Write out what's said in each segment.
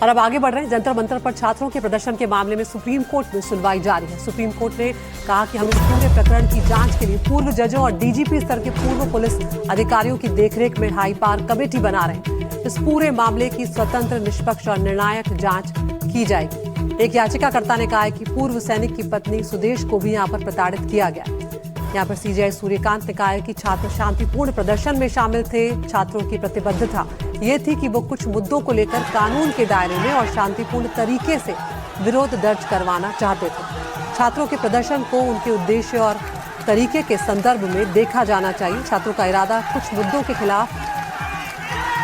और अब आगे बढ़ रहे हैं। जंतर मंतर पर छात्रों के प्रदर्शन के मामले में सुप्रीम कोर्ट में सुनवाई जारी है। सुप्रीम कोर्ट ने कहा कि हम इस पूरे प्रकरण की जांच के लिए पूर्व जजों और डीजीपी स्तर के पूर्व पुलिस अधिकारियों की देखरेख में हाई पावर कमेटी बना रहे हैं। इस पूरे मामले की स्वतंत्र, निष्पक्ष और निर्णायक जांच की जाएगी। एक याचिकाकर्ता ने कहा है कि पूर्व सैनिक की पत्नी सुदेश को भी यहाँ पर प्रताड़ित किया गया। यहाँ पर सीजेआई सूर्यकांत ने कहा है कि छात्र शांतिपूर्ण प्रदर्शन में शामिल थे। छात्रों की प्रतिबद्धता ये थी कि वो कुछ मुद्दों को लेकर कानून के दायरे में और शांतिपूर्ण तरीके से विरोध दर्ज करवाना चाहते थे। छात्रों के प्रदर्शन को उनके उद्देश्य और तरीके के संदर्भ में देखा जाना चाहिए। छात्रों का इरादा कुछ मुद्दों के खिलाफ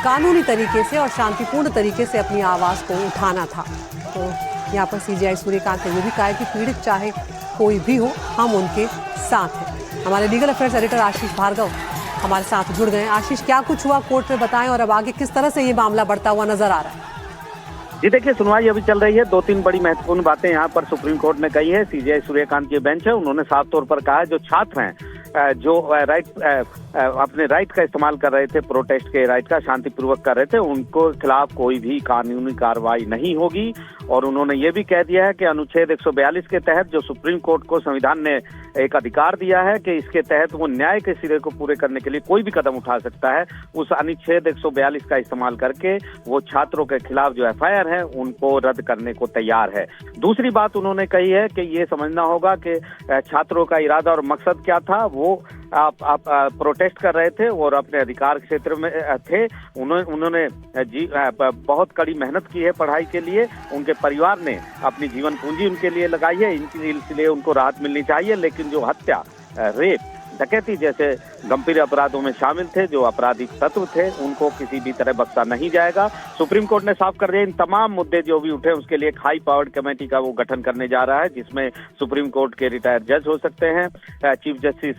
कानूनी तरीके से और शांतिपूर्ण तरीके से अपनी आवाज को उठाना था। तो यहाँ पर सीजेआई सूर्यकांत ने यह भी कहा है कि पीड़ित चाहे कोई भी हो, हम उनके साथ हैं। हमारे लीगल अफेयर्स एडिटर आशीष भार्गव हमारे साथ जुड़ गए हैं। आशीष, क्या कुछ हुआ कोर्ट में बताएं और अब आगे किस तरह से ये मामला बढ़ता हुआ नजर आ रहा है? जी देखिए, सुनवाई अभी चल रही है। 2-3 बड़ी महत्वपूर्ण बातें यहाँ पर सुप्रीम कोर्ट ने कही है। सीजेआई सूर्यकांत की बेंच है, उन्होंने साफ तौर पर कहा है जो छात्र हैं जो अपने राइट का इस्तेमाल कर रहे थे, प्रोटेस्ट के राइट का शांतिपूर्वक कर रहे थे, उनको खिलाफ कोई भी कानूनी कार्रवाई नहीं होगी। और उन्होंने ये भी कह दिया है कि अनुच्छेद 142 के तहत जो सुप्रीम कोर्ट को संविधान ने एक अधिकार दिया है कि इसके तहत वो न्याय के सिरे को पूरे करने के लिए कोई भी कदम उठा सकता है, उस अनुच्छेद 142 का इस्तेमाल करके वो छात्रों के खिलाफ जो एफआईआर है उनको रद्द करने को तैयार है। दूसरी बात उन्होंने कही है कि ये समझना होगा कि छात्रों का इरादा और मकसद क्या था। वो आप प्रोटेस्ट कर रहे थे और अपने अधिकार क्षेत्र में थे। उन्होंने बहुत कड़ी मेहनत की है पढ़ाई के लिए। उनके परिवार ने अपनी जीवन पूंजी उनके लिए लगाई है, इसलिए उनको राहत मिलनी चाहिए। लेकिन जो हत्या, रेप, डकैती जैसे गंभीर अपराधों में शामिल थे, जो आपराधिक तत्व थे, उनको किसी भी तरह बख्शा नहीं जाएगा। सुप्रीम कोर्ट ने साफ कर दिया इन तमाम मुद्दे जो भी उठे उसके लिए एक हाई पावर्ड कमेटी का वो गठन करने जा रहा है, जिसमें सुप्रीम कोर्ट के रिटायर जज हो सकते हैं, चीफ जस्टिस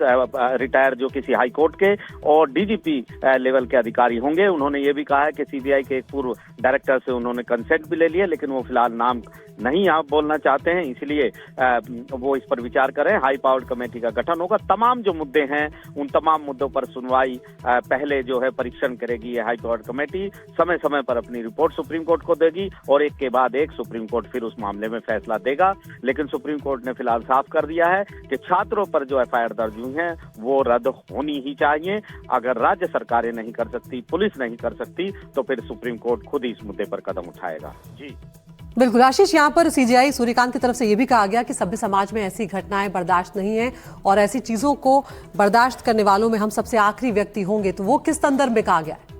रिटायर जो किसी हाई कोर्ट के, और डीजीपी लेवल के अधिकारी होंगे। उन्होंने ये भी कहा है कि सीबीआई के एक पूर्व डायरेक्टर से उन्होंने कंसेंट भी ले लिया, लेकिन वो फिलहाल नाम नहीं आप बोलना चाहते हैं, इसलिए वो इस पर विचार करें। हाई पावर्ड कमेटी का गठन होगा। तमाम जो मुद्दे हैं उन तमाम मुद्दों पर सुनवाई पहले जो है परीक्षण करेगी ये हाई पावर्ड कमेटी। समय समय पर अपनी रिपोर्ट सुप्रीम कोर्ट को देगी और एक के बाद एक सुप्रीम कोर्ट फिर उस मामले में फैसला देगा। लेकिन सुप्रीम कोर्ट ने फिलहाल साफ कर दिया है कि छात्रों पर जो एफआईआर दर्ज हुई है वो रद्द होनी ही चाहिए। अगर राज्य सरकारें नहीं कर सकती, पुलिस नहीं कर सकती, तो फिर सुप्रीम कोर्ट खुद ही इस मुद्दे पर कदम उठाएगा। जी बिल्कुल आशीष, यहाँ पर सीजेआई सूर्यकांत की तरफ से ये भी कहा गया कि सभ्य समाज में ऐसी घटनाएं बर्दाश्त नहीं है और ऐसी चीजों को बर्दाश्त करने वालों में हम सबसे आखिरी व्यक्ति होंगे। तो वो किस संदर्भ में कहा गया है?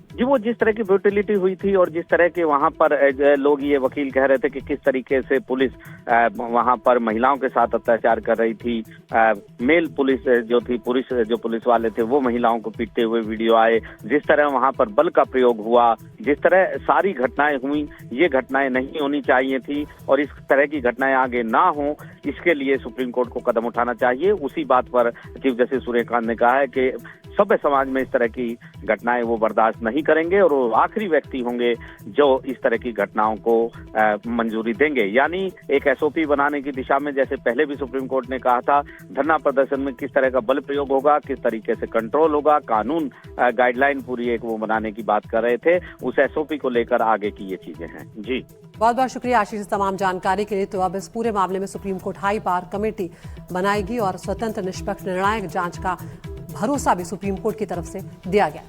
जी, वो जिस तरह की ब्रूटलिटी हुई थी और जिस तरह के वहां पर लोग ये वकील कह रहे थे कि किस तरीके से पुलिस वहां पर महिलाओं के साथ अत्याचार कर रही थी। मेल पुलिस जो थी, जो पुलिस वाले थे वो महिलाओं को पीटते हुए वीडियो आए। जिस तरह वहां पर बल का प्रयोग हुआ, जिस तरह सारी घटनाएं हुई, ये घटनाएं नहीं होनी चाहिए थी और इस तरह की घटनाएं आगे ना हो, इसके लिए सुप्रीम कोर्ट को कदम उठाना चाहिए। उसी बात पर चीफ जस्टिस सूर्यकांत ने कहा है कि सभ्य समाज में इस तरह की घटनाएं वो बर्दाश्त नहीं करेंगे और वो आखिरी व्यक्ति होंगे जो इस तरह की घटनाओं को मंजूरी देंगे। यानी एक एसओपी बनाने की दिशा में, जैसे पहले भी सुप्रीम कोर्ट ने कहा था, धरना प्रदर्शन में किस तरह का बल प्रयोग होगा, किस तरीके से कंट्रोल होगा, कानून गाइडलाइन पूरी एक वो बनाने की बात कर रहे थे। उस एसओपी को लेकर आगे की ये चीजें हैं। जी बहुत बहुत शुक्रिया आशीष इस तमाम जानकारी के लिए। तो अब इस पूरे मामले में supreme court high power committee बनाएगी और स्वतंत्र, निष्पक्ष, निर्णायक जांच का भरोसा भी सुप्रीम कोर्ट की तरफ से दिया गया।